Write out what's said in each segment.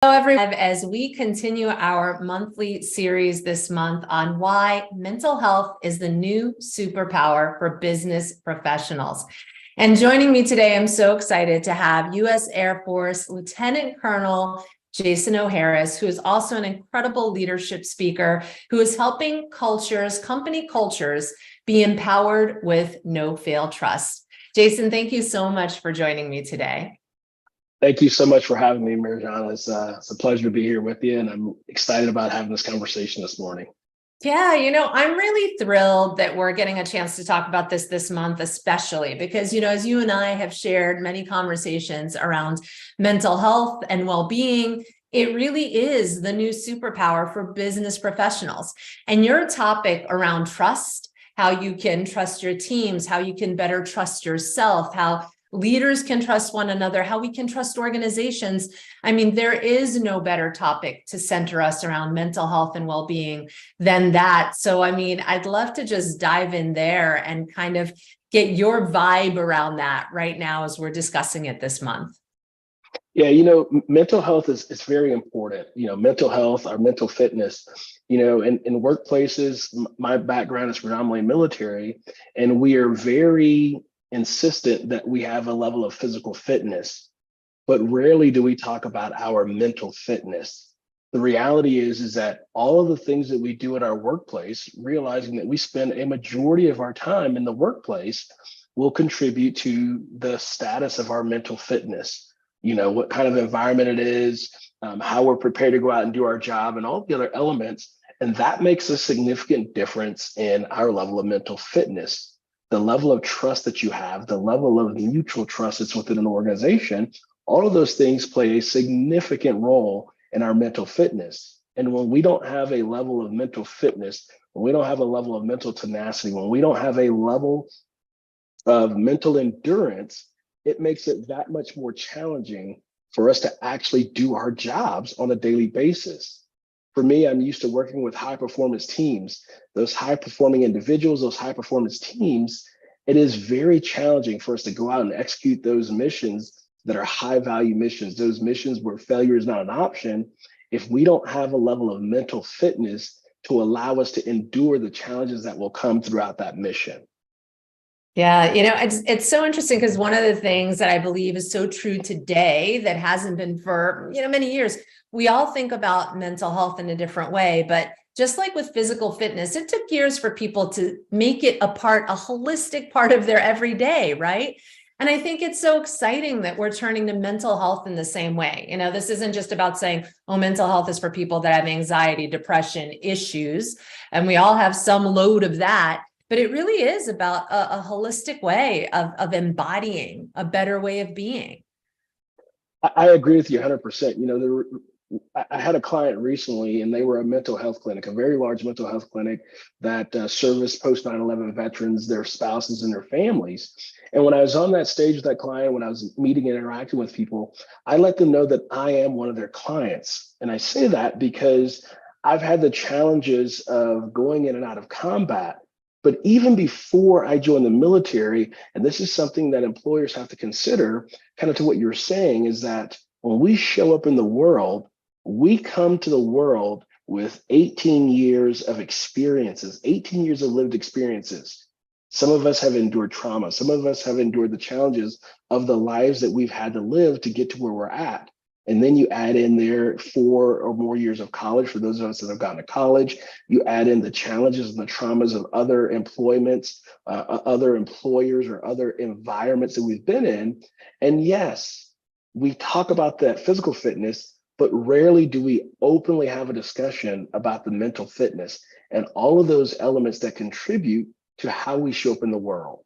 Hello, everyone. As we continue our monthly series this month on why mental health is the new superpower for business professionals. And joining me today, I'm so excited to have U.S. Air Force Lieutenant Colonel Jason O'Harris, who is also an incredible leadership speaker who is helping company cultures, be empowered with no-fail trust. Jason, thank you so much for joining me today. Thank you so much for having me, Marjana. It's a pleasure to be here with you, and I'm excited about having this conversation this morning. Yeah, I'm really thrilled that we're getting a chance to talk about this month, especially because, as you and I have shared many conversations around mental health and well-being, it really is the new superpower for business professionals. And your topic around trust, how you can trust your teams, how you can better trust yourself, how leaders can trust one another, how we can trust organizations. I mean, there is no better topic to center us around mental health and well-being than that. So, I'd love to just dive in there and kind of get your vibe around that right now as we're discussing it this month. Yeah, mental health is very important. Mental health, our mental fitness, in workplaces, my background is predominantly military, and we are very insistent that we have a level of physical fitness, but rarely do we talk about our mental fitness. The reality is that all of the things that we do at our workplace, realizing that we spend a majority of our time in the workplace, will contribute to the status of our mental fitness. What kind of environment it is, how we're prepared to go out and do our job, and all the other elements. And that makes a significant difference in our level of mental fitness. The level of trust that you have, the level of mutual trust that's within an organization, all of those things play a significant role in our mental fitness. And when we don't have a level of mental fitness, when we don't have a level of mental tenacity, when we don't have a level of mental endurance, it makes it that much more challenging for us to actually do our jobs on a daily basis. For me, I'm used to working with high performance teams, those high performing individuals, those high performance teams. It is very challenging for us to go out and execute those missions that are high value missions, those missions where failure is not an option, if we don't have a level of mental fitness to allow us to endure the challenges that will come throughout that mission. Yeah, it's so interesting because one of the things that I believe is so true today that hasn't been for, many years, we all think about mental health in a different way, but just like with physical fitness, it took years for people to make it a holistic part of their everyday, right? And I think it's so exciting that we're turning to mental health in the same way. This isn't just about saying, oh, mental health is for people that have anxiety, depression, issues, and we all have some load of that. But it really is about a holistic way of embodying a better way of being. I agree with you 100%. I had a client recently, and they were a mental health clinic, a very large mental health clinic that serviced post 9/11 veterans, their spouses, and their families. And when I was on that stage with that client, when I was meeting and interacting with people, I let them know that I am one of their clients. And I say that because I've had the challenges of going in and out of combat. But even before I joined the military, and this is something that employers have to consider, kind of to what you're saying, is that when we show up in the world, we come to the world with 18 years of experiences, 18 years of lived experiences. Some of us have endured trauma. Some of us have endured the challenges of the lives that we've had to live to get to where we're at. And then you add in there 4 or more years of college for those of us that have gone to college. You add in the challenges and the traumas of other employments, other employers, or other environments that we've been in. And yes, we talk about that physical fitness, but rarely do we openly have a discussion about the mental fitness and all of those elements that contribute to how we show up in the world.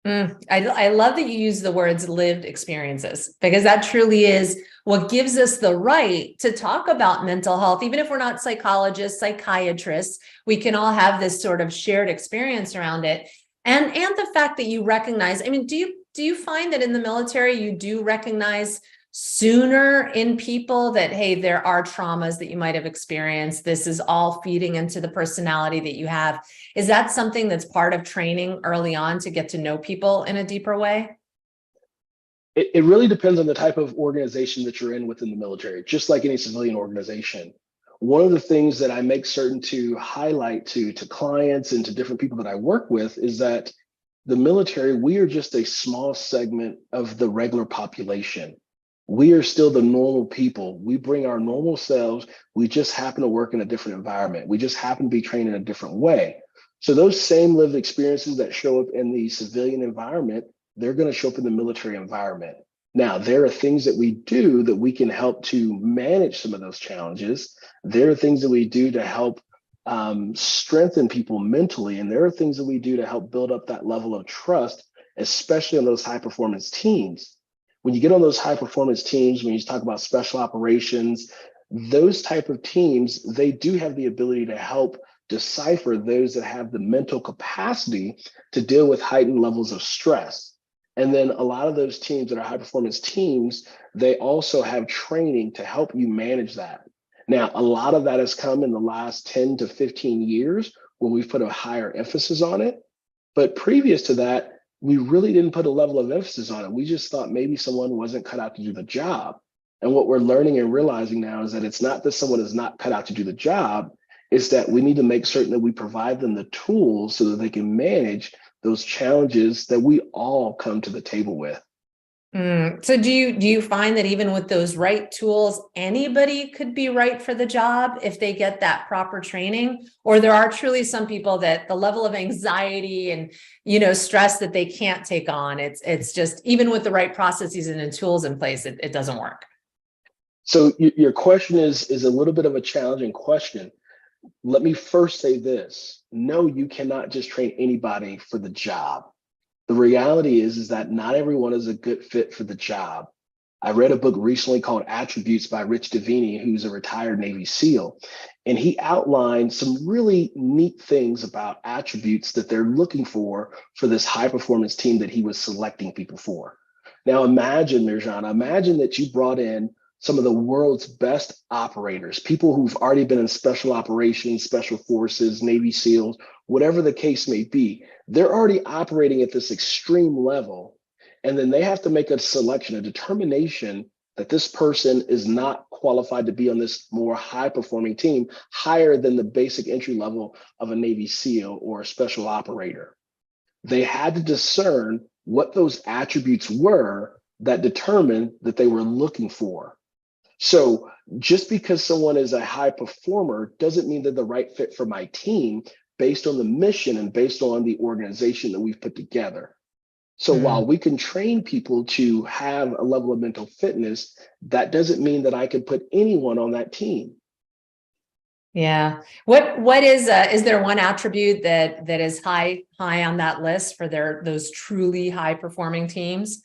I love that you use the words lived experiences, because that truly is what gives us the right to talk about mental health. Even if we're not psychologists, psychiatrists, we can all have this sort of shared experience around it. And the fact that you recognize, do you find that in the military, you do recognize sooner in people that, hey, there are traumas that you might have experienced. This is all feeding into the personality that you have. Is that something that's part of training early on to get to know people in a deeper way? It really depends on the type of organization that you're in within the military, just like any civilian organization. One of the things that I make certain to highlight to clients and to different people that I work with is that the military, we are just a small segment of the regular population. We are still the normal people. We bring our normal selves. We just happen to work in a different environment. We just happen to be trained in a different way. So those same lived experiences that show up in the civilian environment, they're going to show up in the military environment. Now, there are things that we do that we can help to manage some of those challenges. There are things that we do to help strengthen people mentally. And there are things that we do to help build up that level of trust, especially on those high performance teams. When you get on those high performance teams, when you talk about special operations, those type of teams, they do have the ability to help decipher those that have the mental capacity to deal with heightened levels of stress. And then a lot of those teams that are high performance teams, they also have training to help you manage that. Now, a lot of that has come in the last 10 to 15 years when we've put a higher emphasis on it. But previous to that, we really didn't put a level of emphasis on it. We just thought maybe someone wasn't cut out to do the job. And what we're learning and realizing now is that it's not that someone is not cut out to do the job, it's that we need to make certain that we provide them the tools so that they can manage those challenges that we all come to the table with. So do you find that even with those right tools, anybody could be right for the job if they get that proper training? Or there are truly some people that the level of anxiety and, stress that they can't take on, it's just, even with the right processes and tools in place, it doesn't work. So your question is a little bit of a challenging question. Let me first say this. No, you cannot just train anybody for the job. The reality is that not everyone is a good fit for the job. I read a book recently called Attributes by Rich Davini, who's a retired Navy SEAL, and he outlined some really neat things about attributes that they're looking for this high performance team that he was selecting people for. Now imagine, Mirjana, imagine that you brought in some of the world's best operators, people who've already been in special operations, special forces, Navy SEALs, whatever the case may be. They're already operating at this extreme level. And then they have to make a selection, a determination that this person is not qualified to be on this more high performing team, higher than the basic entry level of a Navy SEAL or a special operator. They had to discern what those attributes were that determined that they were looking for. So just because someone is a high performer doesn't mean they're the right fit for my team based on the mission and based on the organization that we've put together. So while we can train people to have a level of mental fitness, that doesn't mean that I can put anyone on that team. Yeah. What is there one attribute that is high on that list for those truly high performing teams?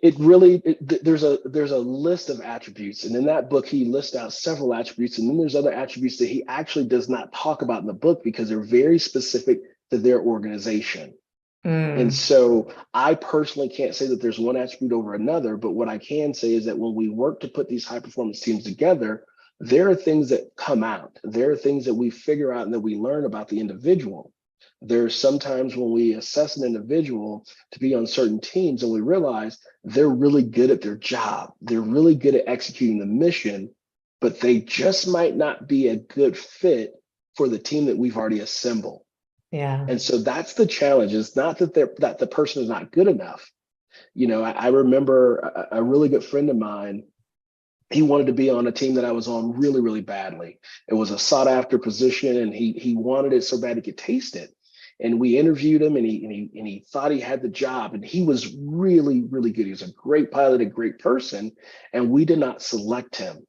There's a list of attributes, and in that book he lists out several attributes, and then there's other attributes that he actually does not talk about in the book because they're very specific to their organization. And so I personally can't say that there's one attribute over another, but what I can say is that when we work to put these high performance teams together, there are things that come out. There are things that we figure out and that we learn about the individual. There's sometimes when we assess an individual to be on certain teams and we realize they're really good at their job. They're really good at executing the mission, but they just might not be a good fit for the team that we've already assembled. Yeah. And so that's the challenge. It's not that that the person is not good enough. I remember a really good friend of mine. He wanted to be on a team that I was on really, really badly. It was a sought after position, and he wanted it so bad he could taste it. And we interviewed him, and he thought he had the job, and he was really, really good. He was a great pilot, a great person, and we did not select him.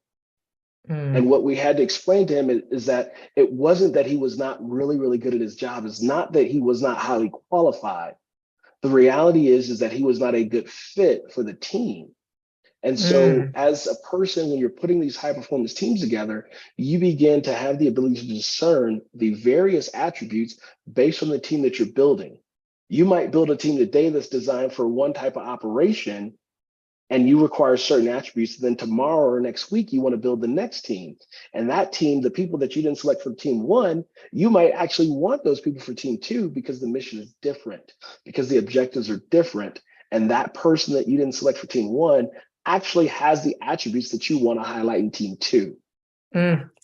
And what we had to explain to him is that it wasn't that he was not really, really good at his job. It's not that he was not highly qualified. The reality is that he was not a good fit for the team. And so as a person, when you're putting these high performance teams together, you begin to have the ability to discern the various attributes based on the team that you're building. You might build a team today that's designed for one type of operation, and you require certain attributes. Then tomorrow or next week, you want to build the next team. And that team, the people that you didn't select for team one, you might actually want those people for team two because the mission is different, because the objectives are different. And that person that you didn't select for team one actually has the attributes that you want to highlight in team two.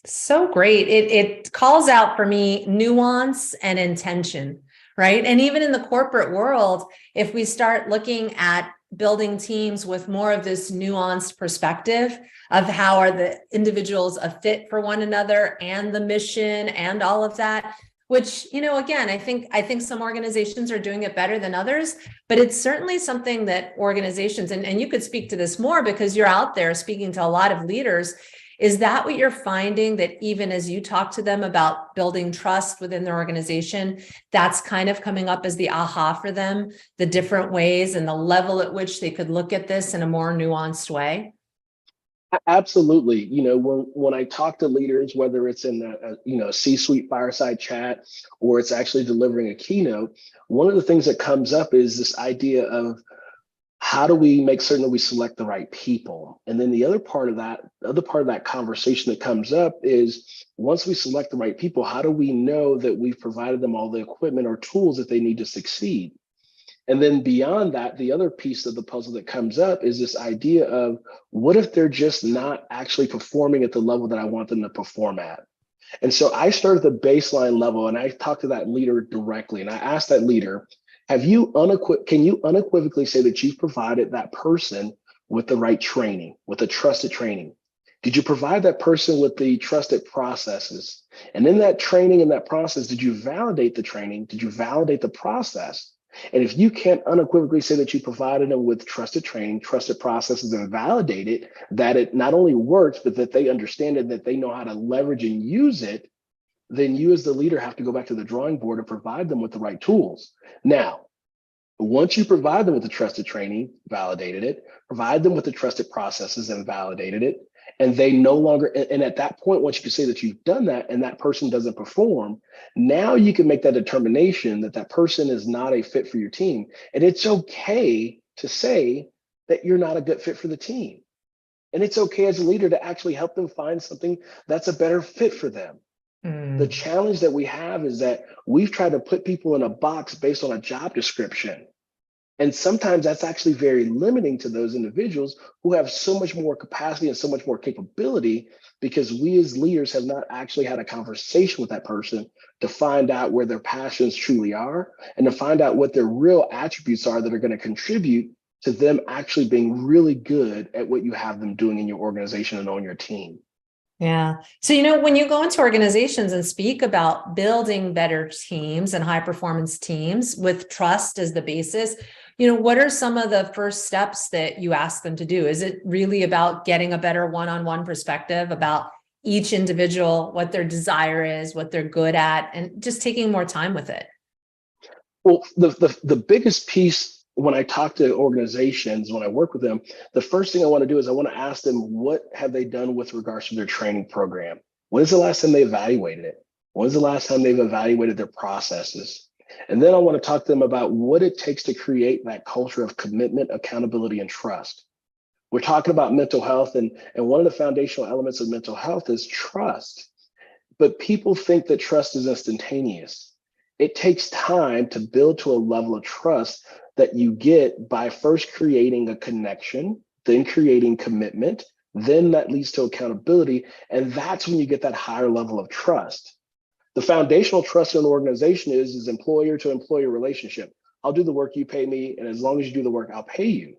So great. It calls out for me nuance and intention, right? And even in the corporate world, if we start looking at building teams with more of this nuanced perspective of how are the individuals a fit for one another and the mission and all of that, which, again, I think some organizations are doing it better than others, but it's certainly something that organizations, and you could speak to this more because you're out there speaking to a lot of leaders. Is that what you're finding, that even as you talk to them about building trust within their organization, that's kind of coming up as the aha for them, the different ways and the level at which they could look at this in a more nuanced way? Absolutely. When I talk to leaders, whether it's in a C-suite fireside chat or it's actually delivering a keynote, one of the things that comes up is this idea of how do we make certain that we select the right people? And then the other part of that conversation that comes up is, once we select the right people, how do we know that we've provided them all the equipment or tools that they need to succeed? And then beyond that, the other piece of the puzzle that comes up is this idea of, what if they're just not actually performing at the level that I want them to perform at? And so I start at the baseline level and I talk to that leader directly. And I ask that leader, can you unequivocally say that you've provided that person with the right training, with the trusted training? Did you provide that person with the trusted processes? And in that training and that process, did you validate the training? Did you validate the process? And if you can't unequivocally say that you provided them with trusted training, trusted processes, and validated that it not only works, but that they understand it, that they know how to leverage and use it, then you as the leader have to go back to the drawing board and provide them with the right tools. Now, once you provide them with the trusted training, validated it, provide them with the trusted processes and validated it, and they no longer, and at that point, once you can say that you've done that and that person doesn't perform, now you can make that determination that that person is not a fit for your team. And it's okay to say that you're not a good fit for the team. And it's okay as a leader to actually help them find something that's a better fit for them. The challenge that we have is that we've tried to put people in a box based on a job description. And sometimes that's actually very limiting to those individuals who have so much more capacity and so much more capability, because we as leaders have not actually had a conversation with that person to find out where their passions truly are and to find out what their real attributes are that are going to contribute to them actually being really good at what you have them doing in your organization and on your team. Yeah. So, when you go into organizations and speak about building better teams and high performance teams with trust as the basis, what are some of the first steps that you ask them to do? Is it really about getting a better one-on-one perspective about each individual, what their desire is, what they're good at, and just taking more time with it? Well, the biggest piece when I talk to organizations, when I work with them, the first thing I want to do is I want to ask them, what have they done with regards to their training program? When is the last time they evaluated it? When is the last time they've evaluated their processes? And then I want to talk to them about what it takes to create that culture of commitment, accountability, and trust. We're talking about mental health, and one of the foundational elements of mental health is trust. But people think that trust is instantaneous. It takes time to build to a level of trust that you get by first creating a connection, then creating commitment, then that leads to accountability. And that's when you get that higher level of trust. The foundational trust in an organization is employer to employer relationship. I'll do the work, you pay me, and as long as you do the work, I'll pay you.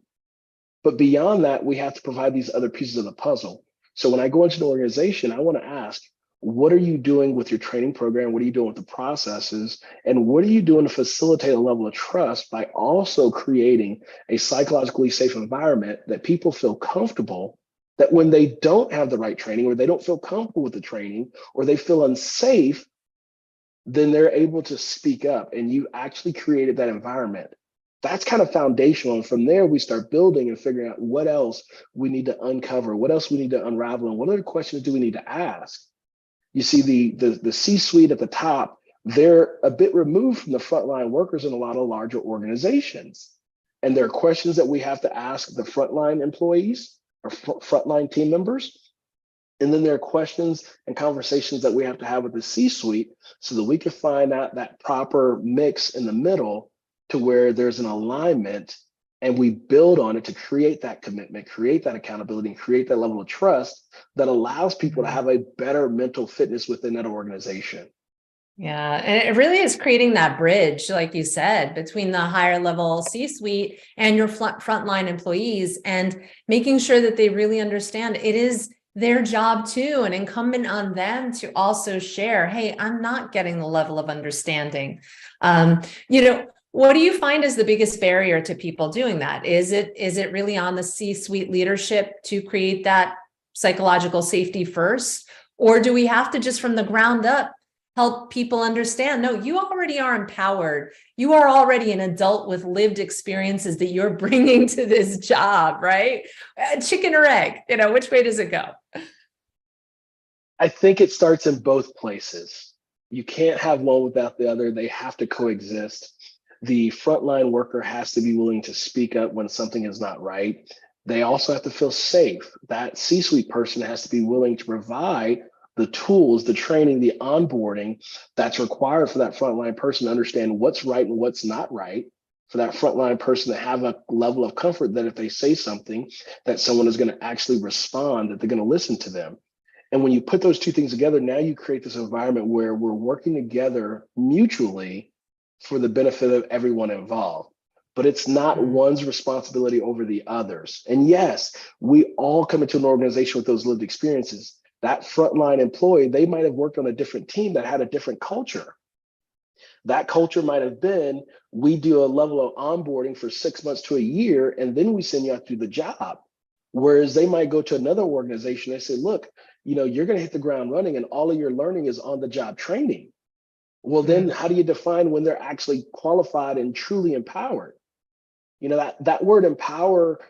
But beyond that, we have to provide these other pieces of the puzzle. So when I go into an organization, I want to ask, what are you doing with your training program? What are you doing with the processes? And what are you doing to facilitate a level of trust by also creating a psychologically safe environment that people feel comfortable, that when they don't have the right training or they don't feel comfortable with the training or they feel unsafe, then they're able to speak up, and you actually created that environment. That's kind of foundational. And from there, we start building and figuring out what else we need to uncover, what else we need to unravel, and what other questions do we need to ask. You see the C-suite at the top, they're a bit removed from the frontline workers in a lot of larger organizations. And there are questions that we have to ask the frontline employees or frontline team members. And then there are questions and conversations that we have to have with the C-suite so that we can find out that proper mix in the middle to where there's an alignment and we build on it to create that commitment, create that accountability, and create that level of trust that allows people to have a better mental fitness within that organization. Yeah, and it really is creating that bridge, like you said, between the higher level C-suite and your frontline employees, and making sure that they really understand it is their job too, and incumbent on them to also share, hey, I'm not getting the level of understanding. What do you find is the biggest barrier to people doing that? Is it really on the C-suite leadership to create that psychological safety first? Or do we have to just from the ground up help people understand, no, you already are empowered. You are already an adult with lived experiences that you're bringing to this job, right? Chicken or egg, which way does it go? I think it starts in both places. You can't have one without the other. They have to coexist. The frontline worker has to be willing to speak up when something is not right. They also have to feel safe. That C-suite person has to be willing to provide the tools, the training, the onboarding that's required for that frontline person to understand what's right and what's not right, for that frontline person to have a level of comfort that if they say something, that someone is going to actually respond, that they're going to listen to them. And when you put those two things together, now you create this environment where we're working together mutually for the benefit of everyone involved. But it's not one's responsibility over the others. And yes, we all come into an organization with those lived experiences. That frontline employee, they might have worked on a different team that had a different culture. That culture might have been, we do a level of onboarding for 6 months to a year, and then we send you out to do the job. Whereas they might go to another organization and say, look, you're going to hit the ground running and all of your learning is on the job training. Well, then how do you define when they're actually qualified and truly empowered? That word empower,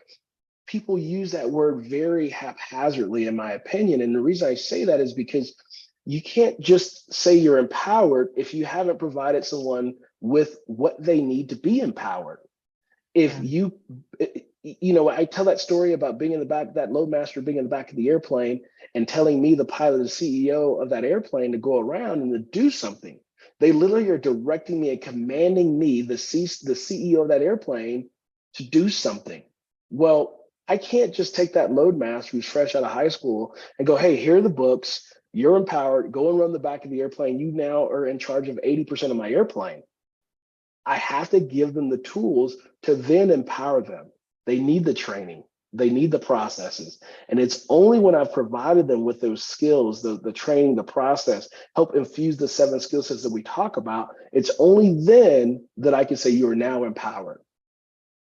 people use that word very haphazardly, in my opinion. And the reason I say that is because you can't just say you're empowered if you haven't provided someone with what they need to be empowered. If I tell that story about being in the back, that loadmaster being in the back of the airplane and telling me, the pilot, the CEO of that airplane, to go around and to do something. They literally are directing me and commanding me, the CEO of that airplane, to do something. Well, I can't just take that loadmaster who's fresh out of high school and go, hey, here are the books. You're empowered. Go and run the back of the airplane. You now are in charge of 80% of my airplane. I have to give them the tools to then empower them. They need the training. They need the processes. And it's only when I've provided them with those skills, the training, the process, help infuse the 7 skill sets that we talk about, it's only then that I can say you are now empowered.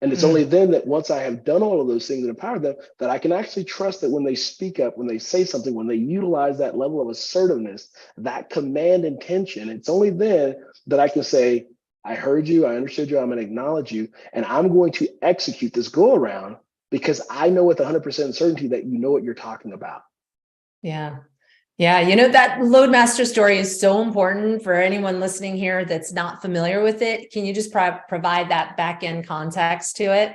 And it's only then that once I have done all of those things and empowered them, that I can actually trust that when they speak up, when they say something, when they utilize that level of assertiveness, that command intention, it's only then that I can say, I heard you, I understood you, I'm going to acknowledge you, and I'm going to execute this go around because I know with 100% certainty that you know what you're talking about. Yeah. Yeah, that Loadmaster story is so important for anyone listening here that's not familiar with it. Can you just provide that back end context to it?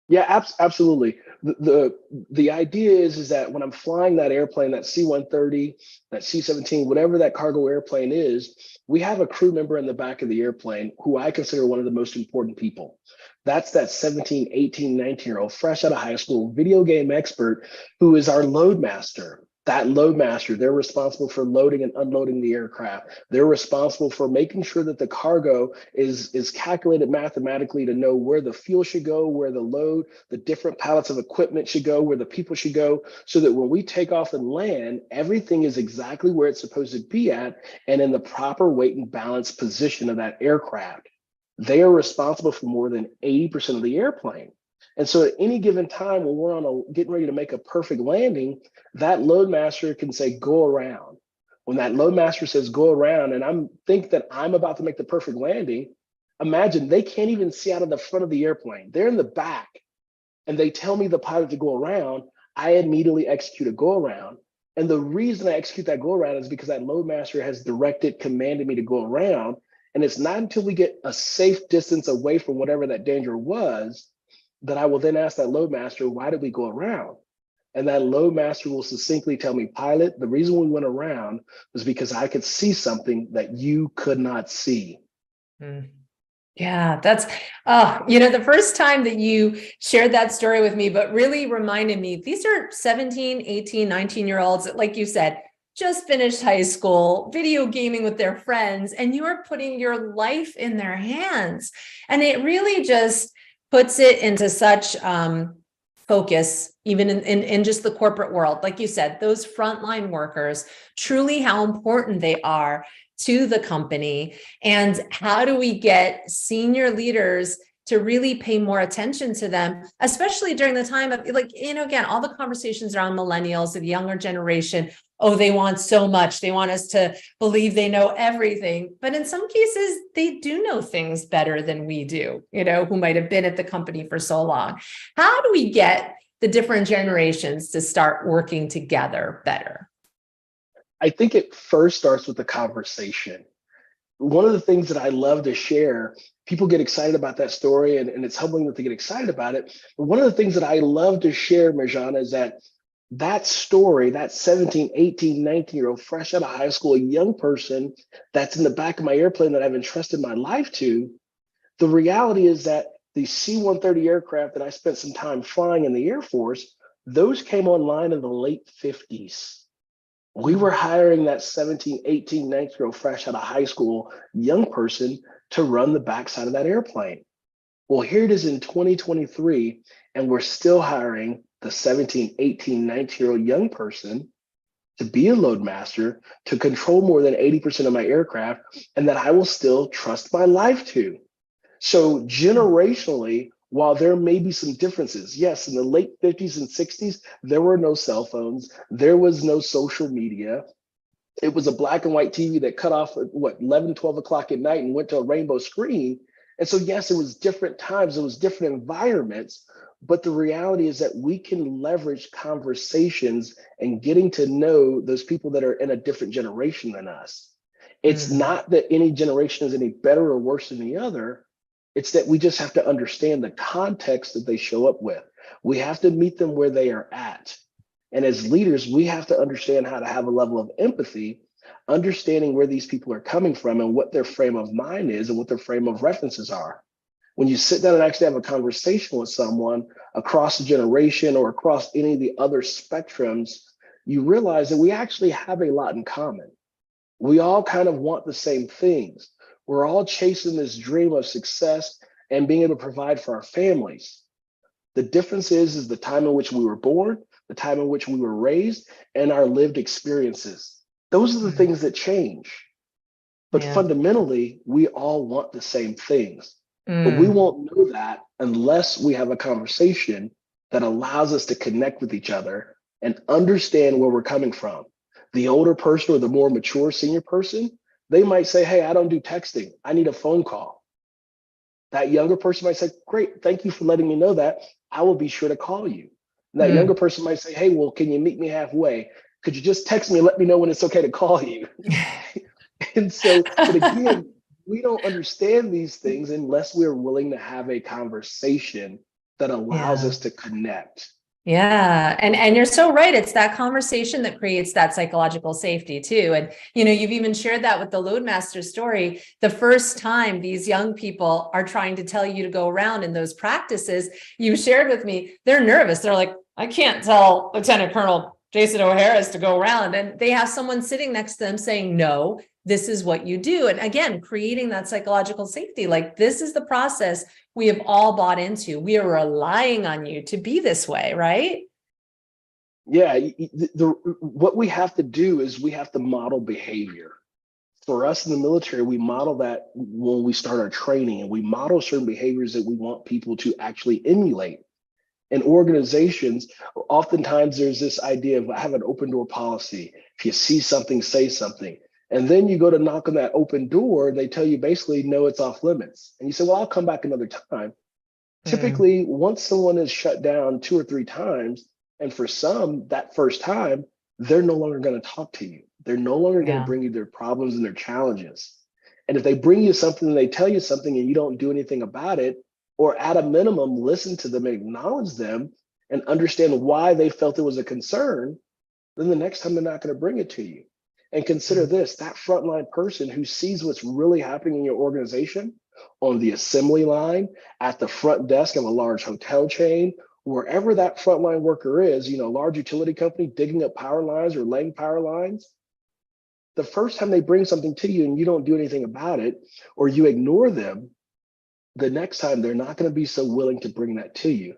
Yeah, absolutely. The idea is that when I'm flying that airplane, that C-130, that C-17, whatever that cargo airplane is, we have a crew member in the back of the airplane who I consider one of the most important people. That's that 17, 18, 19-year-old, fresh out of high school, video game expert who is our loadmaster. That loadmaster, they're responsible for loading and unloading the aircraft. They're responsible for making sure that the cargo is calculated mathematically to know where the fuel should go, where the load, the different pallets of equipment should go, where the people should go, so that when we take off and land, everything is exactly where it's supposed to be at and in the proper weight and balance position of that aircraft. They are responsible for more than 80% of the airplane. And so at any given time when we're getting ready to make a perfect landing, that loadmaster can say, go around. When that loadmaster says go around and I'm about to make the perfect landing, imagine they can't even see out of the front of the airplane. They're in the back and they tell me, the pilot, to go around. I immediately execute a go around. And the reason I execute that go around is because that loadmaster has commanded me to go around. And it's not until we get a safe distance away from whatever that danger was that I will then ask that loadmaster, why did we go around? And that loadmaster will succinctly tell me, pilot, the reason we went around was because I could see something that you could not see. Yeah, that's, the first time that you shared that story with me, but really reminded me, these are 17, 18, 19-year-olds, like you said, just finished high school, video gaming with their friends, and you are putting your life in their hands. And it really just puts it into such focus, even in just the corporate world. Like you said, those frontline workers, truly how important they are to the company. And how do we get senior leaders to really pay more attention to them, especially during the time of, like, again, all the conversations around millennials, the younger generation. Oh, they want so much. They want us to believe they know everything. But in some cases, they do know things better than we do, who might have been at the company for so long. How do we get the different generations to start working together better? I think it first starts with the conversation. One of the things that I love to share, people get excited about that story and it's humbling that they get excited about it. But one of the things that I love to share, Marjana, is that story, that 17, 18, 19-year-old fresh out of high school, a young person that's in the back of my airplane that I've entrusted my life to, the reality is that the C-130 aircraft that I spent some time flying in the Air Force, those came online in the late 50s. We were hiring that 17, 18, 19-year-old fresh out of high school young person to run the backside of that airplane. Well, here it is in 2023, and we're still hiring the 17, 18, 19-year-old young person to be a load master, to control more than 80% of my aircraft, and that I will still trust my life to. So generationally, while there may be some differences, yes, in the late 50s and 60s, there were no cell phones, there was no social media. It was a black and white TV that cut off at 11, 12 o'clock at night and went to a rainbow screen. And so, yes, it was different times, it was different environments. But the reality is that we can leverage conversations and getting to know those people that are in a different generation than us. It's not that any generation is any better or worse than the other. It's that we just have to understand the context that they show up with. We have to meet them where they are at. And as leaders, we have to understand how to have a level of empathy, understanding where these people are coming from and what their frame of mind is and what their frame of references are. When you sit down and actually have a conversation with someone across a generation or across any of the other spectrums, you realize that we actually have a lot in common. We all kind of want the same things. We're all chasing this dream of success and being able to provide for our families. The difference is the time in which we were born, the time in which we were raised, and our lived experiences. Those are the things that change. But fundamentally, we all want the same things. But we won't know that unless we have a conversation that allows us to connect with each other and understand where we're coming from. The older person or the more mature senior person, they might say, hey, I don't do texting. I need a phone call. That younger person might say, great, thank you for letting me know that. I will be sure to call you. And that younger person might say, hey, well, can you meet me halfway? Could you just text me and let me know when it's okay to call you? And so, but again, we don't understand these things unless we're willing to have a conversation that allows us to connect. Yeah. And you're so right. It's that conversation that creates that psychological safety too. And, you've even shared that with the Loadmaster story. The first time these young people are trying to tell you to go around in those practices, you shared with me, they're nervous. They're like, I can't tell Lieutenant Colonel Jason O'Hara's to go around. And they have someone sitting next to them saying, no, this is what you do. And again, creating that psychological safety, like this is the process we have all bought into. We are relying on you to be this way, right? Yeah, what we have to do is we have to model behavior. For us in the military, we model that when we start our training, and we model certain behaviors that we want people to actually emulate. In organizations, oftentimes there's this idea of I have an open door policy. If you see something, say something. And then you go to knock on that open door, they tell you basically, no, it's off limits. And you say, well, I'll come back another time. Typically, once someone is shut down 2 or 3 times, and for some, that first time, they're no longer going to talk to you. They're no longer going to bring you their problems and their challenges. And if they bring you something and they tell you something and you don't do anything about it, or at a minimum, listen to them and acknowledge them and understand why they felt it was a concern, then the next time they're not going to bring it to you. And consider this, that frontline person who sees what's really happening in your organization, on the assembly line, at the front desk of a large hotel chain, wherever that frontline worker is, you know, large utility company digging up power lines or laying power lines, the first time they bring something to you and you don't do anything about it, or you ignore them, the next time they're not going to be so willing to bring that to you.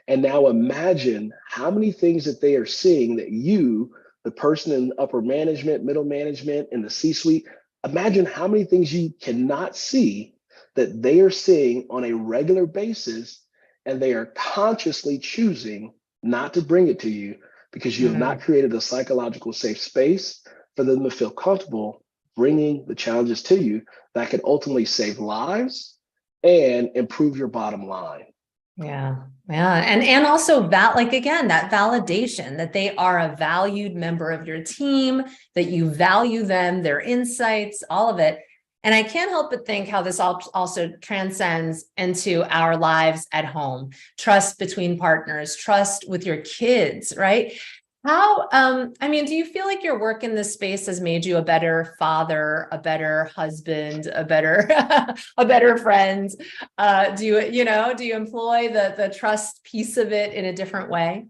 And now imagine how many things that they are seeing that you, the person in upper management, middle management, in the C-suite, imagine how many things you cannot see that they are seeing on a regular basis, and they are consciously choosing not to bring it to you because you have not created a psychological safe space for them to feel comfortable bringing the challenges to you that could ultimately save lives and improve your bottom line. Yeah. Yeah. And also that, like, again, that validation that they are a valued member of your team, that you value them, their insights, all of it. And I can't help but think how this also transcends into our lives at home, trust between partners, trust with your kids, right? How, I mean, do you feel like your work in this space has made you a better father, a better husband, a better, a better friend? Do you employ the trust piece of it in a different way?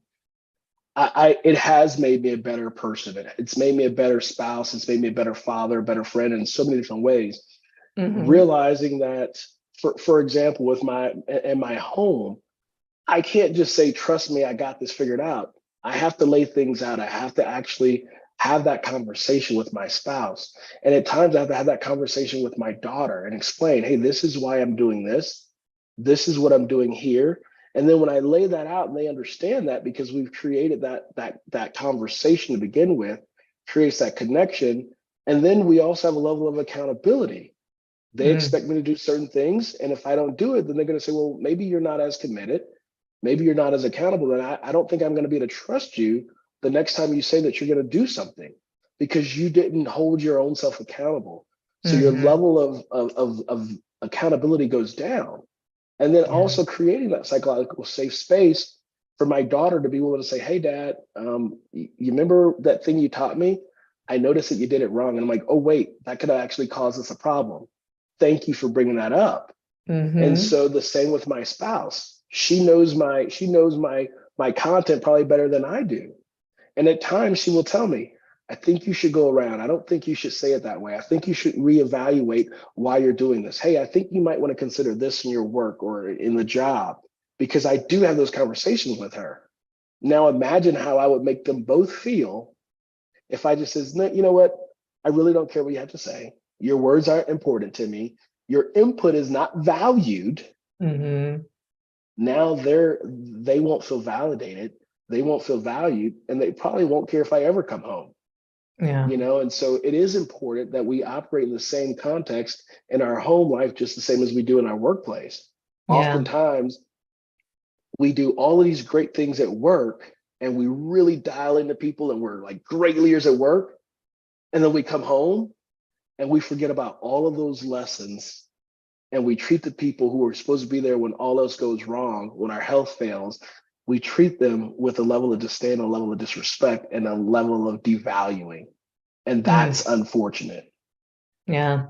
It has made me a better person. It's made me a better spouse. It's made me a better father, a better friend in so many different ways. Realizing that, for example, with my home, I can't just say, trust me, I got this figured out. I have to lay things out. I have to actually have that conversation with my spouse. And at times I have to have that conversation with my daughter and explain, hey, this is why I'm doing this. This is what I'm doing here. And then when I lay that out and they understand that, because we've created that conversation to begin with, creates that connection. And then we also have a level of accountability. They expect me to do certain things. And if I don't do it, then they're going to say, well, maybe you're not as committed. Maybe you're not as accountable. And I don't think I'm going to be able to trust you the next time you say that you're going to do something, because you didn't hold your own self accountable. So your level of accountability goes down. And then also creating that psychological safe space for my daughter to be able to say, hey, Dad, you remember that thing you taught me? I noticed that you did it wrong. And I'm like, oh, wait, that could actually cause us a problem. Thank you for bringing that up. And so the same with my spouse. She knows my content probably better than I do. And at times she will tell me, I think you should go around. I don't think you should say it that way. I think you should reevaluate why you're doing this. Hey, I think you might want to consider this in your work or in the job, because I do have those conversations with her. Now imagine how I would make them both feel if I just says, no, you know what? I really don't care what you have to say. Your words aren't important to me. Your input is not valued. Now they won't feel validated. They won't feel valued, and they probably won't care if I ever come home. You know, and so it is important that we operate in the same context in our home life, just the same as we do in our workplace. Oftentimes, we do all of these great things at work, and we really dial into people, and we're like great leaders at work. And then we come home and we forget about all of those lessons. And we treat the people who are supposed to be there when all else goes wrong, when our health fails, we treat them with a level of disdain, a level of disrespect, and a level of devaluing. And that's unfortunate. Yeah.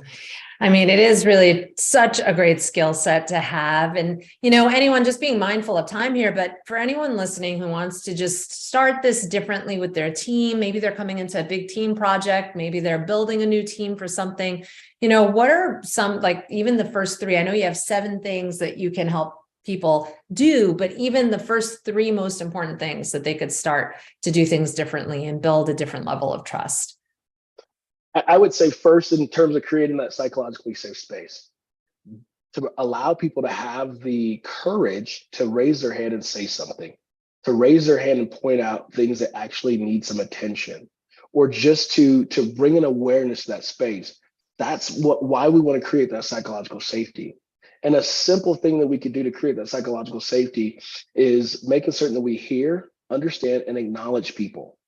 I mean, it is really such a great skill set to have. And, you know, anyone, just being mindful of time here, but for anyone listening who wants to just start this differently with their team, maybe they're coming into a big team project, maybe they're building a new team for something, you know, what are some, like, even the first three? I know you have 7 things that you can help people do, but even the first 3 most important things that they could start to do things differently and build a different level of trust. I would say first, in terms of creating that psychologically safe space, to allow people to have the courage to raise their hand and say something, to raise their hand and point out things that actually need some attention, or just to bring an awareness to that space. That's why we want to create that psychological safety. And a simple thing that we could do to create that psychological safety is making certain that we hear, understand, and acknowledge people.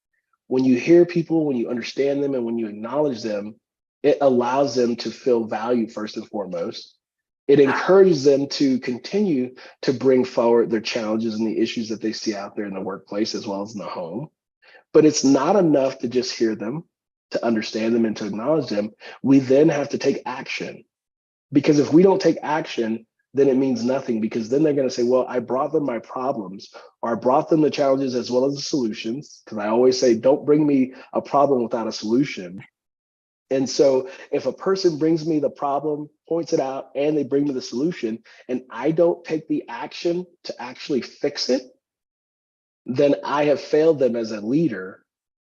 When you hear people, when you understand them, and when you acknowledge them, it allows them to feel valued first and foremost. It encourages them to continue to bring forward their challenges and the issues that they see out there in the workplace as well as in the home. But it's not enough to just hear them, to understand them, and to acknowledge them. We then have to take action, Because if we don't take action, then it means nothing, because then they're going to say, well, I brought them my problems, or I brought them the challenges as well as the solutions. Because I always say, don't bring me a problem without a solution. And so if a person brings me the problem, points it out, and they bring me the solution, and I don't take the action to actually fix it, then I have failed them as a leader,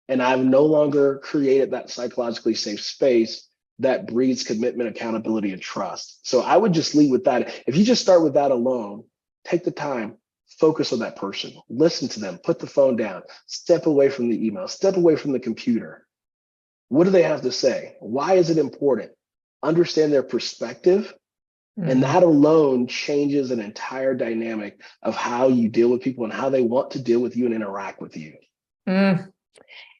and I've no longer created that psychologically safe space that breeds commitment, accountability, and trust. So I would just lead with that. If you just start with that alone, take the time, focus on that person, listen to them, put the phone down, step away from the email, step away from the computer. What do they have to say? Why is it important? Understand their perspective. And that alone changes an entire dynamic of how you deal with people and how they want to deal with you and interact with you.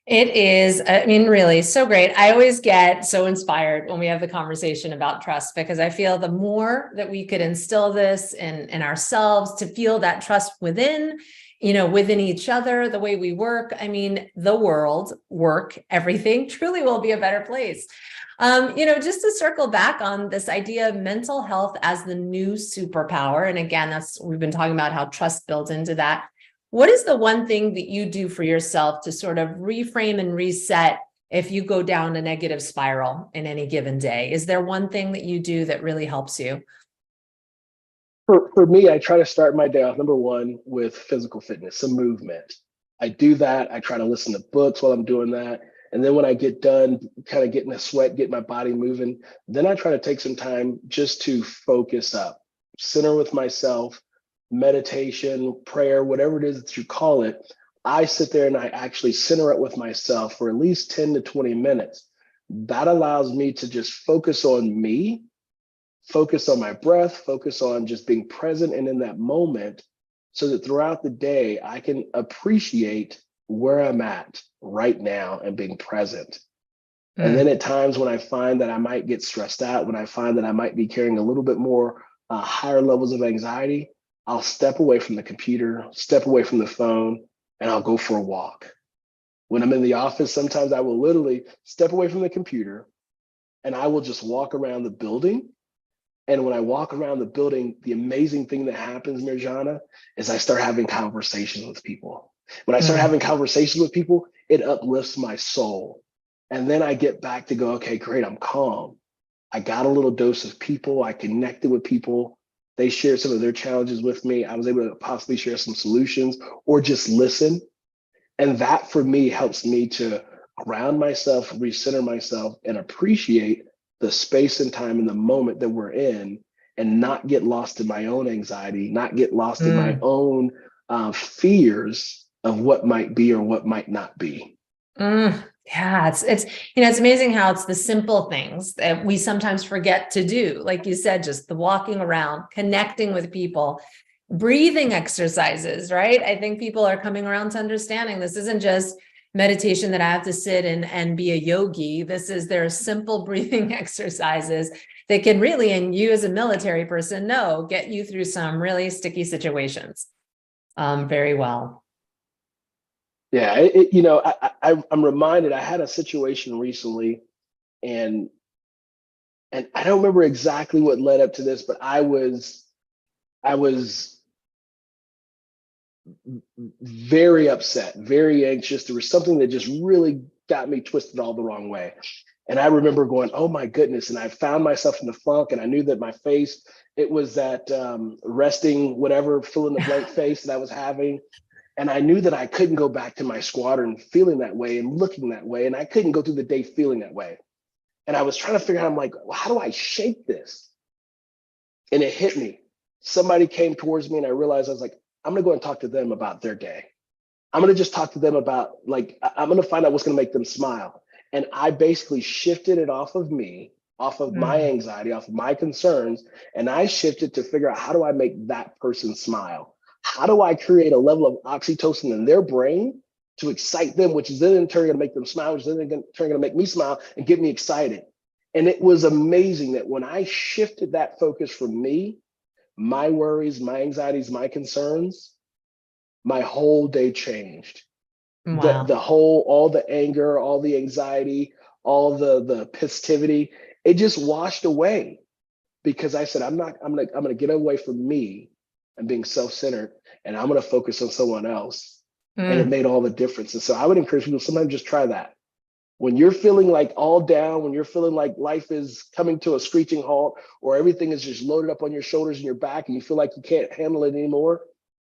It is, I mean, really so great. I always get so inspired when we have the conversation about trust, because I feel the more that we could instill this in ourselves, to feel that trust within, within each other, the way we work. I mean, the world, work, everything truly will be a better place. Just to circle back on this idea of mental health as the new superpower. And again, we've been talking about how trust builds into that. What is the one thing that you do for yourself to sort of reframe and reset if you go down a negative spiral in any given day? Is there one thing that you do that really helps you? For me, I try to start my day off, number one, with physical fitness, some movement. I do that. I try to listen to books while I'm doing that. And then when I get done, kind of getting a sweat, get my body moving, then I try to take some time just to focus up, center with myself, meditation, prayer, whatever it is that you call it. I sit there and I actually center it with myself for at least 10 to 20 minutes. That allows me to just focus on me, focus on my breath, focus on just being present and in that moment, so that throughout the day, I can appreciate where I'm at right now and being present. And then at times when I find that I might get stressed out, when I find that I might be carrying a little bit more higher levels of anxiety, I'll step away from the computer, step away from the phone, and I'll go for a walk. When I'm in the office, sometimes I will literally step away from the computer and I will just walk around the building. And when I walk around the building, the amazing thing that happens, Mirjana, is I start having conversations with people. When I start having conversations with people, it uplifts my soul. And then I get back to go, okay, great, I'm calm. I got a little dose of people. I connected with people. They shared some of their challenges with me. I was able to possibly share some solutions or just listen. And that for me helps me to ground myself, recenter myself, and appreciate the space and time and the moment that we're in, and not get lost in my own anxiety, not get lost in my own fears of what might be or what might not be. Yeah, it's amazing how it's the simple things that we sometimes forget to do. Like you said, just the walking around, connecting with people, breathing exercises, right? I think people are coming around to understanding this isn't just meditation that I have to sit and be a yogi. There are simple breathing exercises that can really, and you as a military person know, get you through some really sticky situations very well. Yeah, I'm reminded, I had a situation recently, and I don't remember exactly what led up to this, but I was very upset, very anxious. There was something that just really got me twisted all the wrong way. And I remember going, oh my goodness. And I found myself in the funk, and I knew that my face, it was that resting, whatever, fill in the blank face that I was having. And I knew that I couldn't go back to my squadron feeling that way and looking that way. And I couldn't go through the day feeling that way. And I was trying to figure out, I'm like, well, how do I shake this? And it hit me. Somebody came towards me and I realized, I was like, I'm going to go and talk to them about their day. I'm going to just talk to them about, like, I'm going to find out what's going to make them smile. And I basically shifted it off of me, off of my anxiety, off of my concerns. And I shifted to figure out, how do I make that person smile? How do I create a level of oxytocin in their brain to excite them, which is then in turn going to make them smile, which is then in turn going to make me smile and get me excited. And it was amazing that when I shifted that focus from me, my worries, my anxieties, my concerns, my whole day changed. Wow. All the anger, all the anxiety, all the positivity, it just washed away, because I said, I'm gonna get away from me and being self-centered, and I'm gonna focus on someone else. And it made all the difference. And so I would encourage people, sometimes just try that. When you're feeling like all down, when you're feeling like life is coming to a screeching halt, or everything is just loaded up on your shoulders and your back, and you feel like you can't handle it anymore,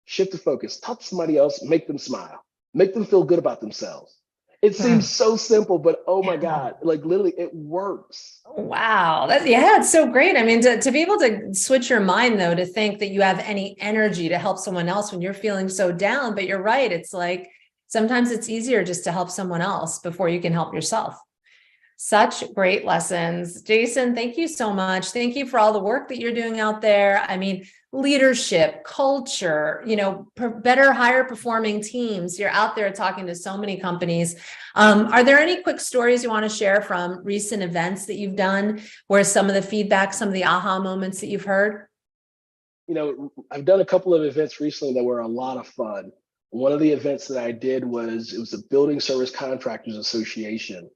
shift the focus, talk to somebody else, make them smile, make them feel good about themselves. It seems so simple, but oh my God, like literally it works. Wow. Yeah, it's so great. I mean, to be able to switch your mind though, to think that you have any energy to help someone else when you're feeling so down, but you're right. It's like, sometimes it's easier just to help someone else before you can help yourself. Such great lessons. Jason, thank you so much. Thank you for all the work that you're doing out there. I mean, leadership, culture, better, higher performing teams. You're out there talking to so many companies. Are there any quick stories you want to share from recent events that you've done, where some of the feedback, some of the aha moments that you've heard? I've done a couple of events recently that were a lot of fun. One of the events that I did was, it was the Building Service Contractors Association.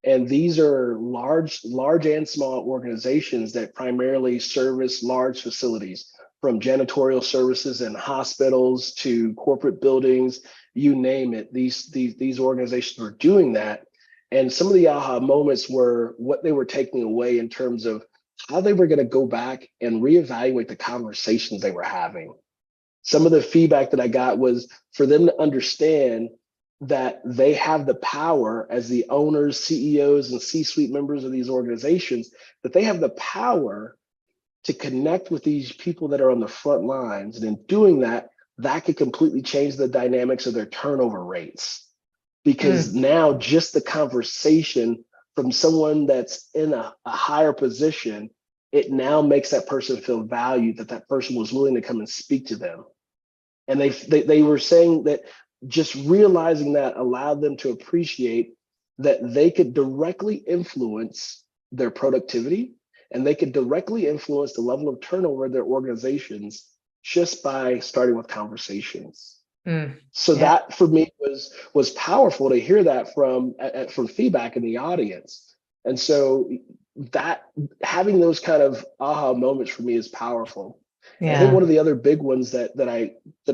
And these are large and small organizations that primarily service large facilities, from janitorial services and hospitals to corporate buildings, you name it. These organizations were doing that. And some of the aha moments were what they were taking away in terms of how they were going to go back and reevaluate the conversations they were having. Some of the feedback that I got was for them to understand that they have the power as the owners, CEOs, and C-suite members of these organizations, that they have the power to connect with these people that are on the front lines. And in doing that, that could completely change the dynamics of their turnover rates. Because now just the conversation from someone that's in a higher position, it now makes that person feel valued, that person was willing to come and speak to them. And they were saying that just realizing that allowed them to appreciate that they could directly influence their productivity, and they could directly influence the level of turnover of their organizations just by starting with conversations. So that for me was powerful to hear that from feedback in the audience. And so that having those kind of aha moments for me is powerful. I think one of the other big ones that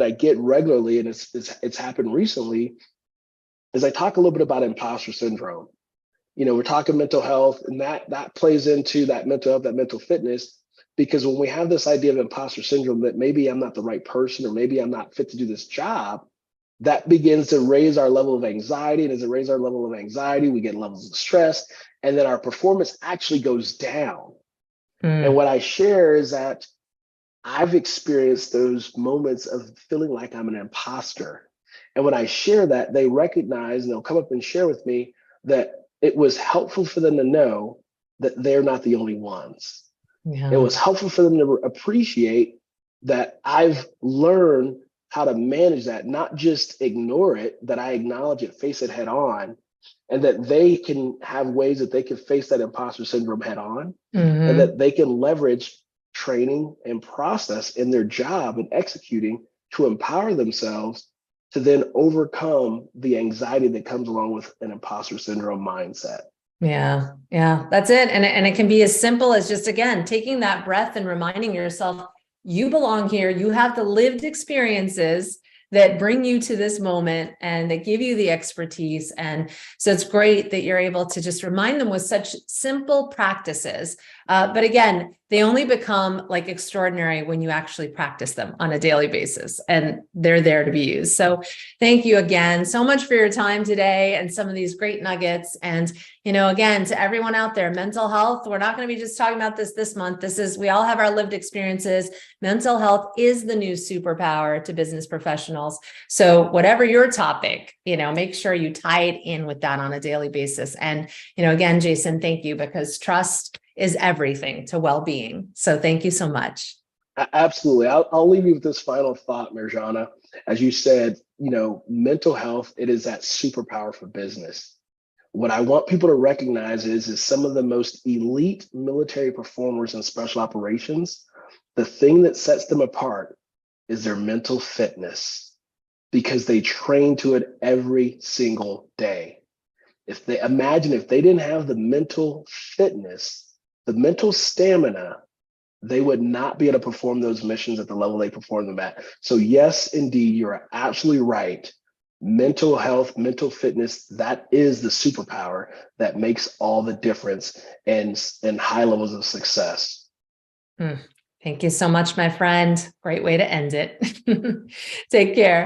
I get regularly, and it's happened recently, is I talk a little bit about imposter syndrome. We're talking mental health, and that plays into that mental health, that mental fitness, because when we have this idea of imposter syndrome, that maybe I'm not the right person, or maybe I'm not fit to do this job, that begins to raise our level of anxiety. And as it raises our level of anxiety, we get levels of stress, and then our performance actually goes down. And what I share is that I've experienced those moments of feeling like I'm an imposter. And when I share that, they recognize, and they'll come up and share with me that it was helpful for them to know that they're not the only ones. It was helpful for them to appreciate that I've learned how to manage that, not just ignore it, that I acknowledge it, face it head on, and that they can have ways that they can face that imposter syndrome head on, and that they can leverage training and process in their job and executing to empower themselves to then overcome the anxiety that comes along with an imposter syndrome mindset. Yeah, that's it. And it can be as simple as just, again, taking that breath and reminding yourself, you belong here. You have the lived experiences that bring you to this moment and that give you the expertise. And so it's great that you're able to just remind them with such simple practices. But again, they only become like extraordinary when you actually practice them on a daily basis, and they're there to be used. So thank you again so much for your time today and some of these great nuggets. And, again, to everyone out there, mental health, we're not going to be just talking about this month. We all have our lived experiences. Mental health is the new superpower to business professionals. So whatever your topic, make sure you tie it in with that on a daily basis. And, again, Jason, thank you, because trust is everything to well-being. So thank you so much. Absolutely. I'll leave you with this final thought, Mirjana. As you said, mental health, it is that superpower for business. What I want people to recognize is some of the most elite military performers in special operations, the thing that sets them apart is their mental fitness, because they train to it every single day. If they didn't have the mental fitness, the mental stamina they would not be able to perform those missions at the level they perform them at. So yes, indeed, you're absolutely right. Mental health, mental fitness, that is the superpower that makes all the difference and high levels of success. Thank you so much, my friend. Great way to end it. Take care.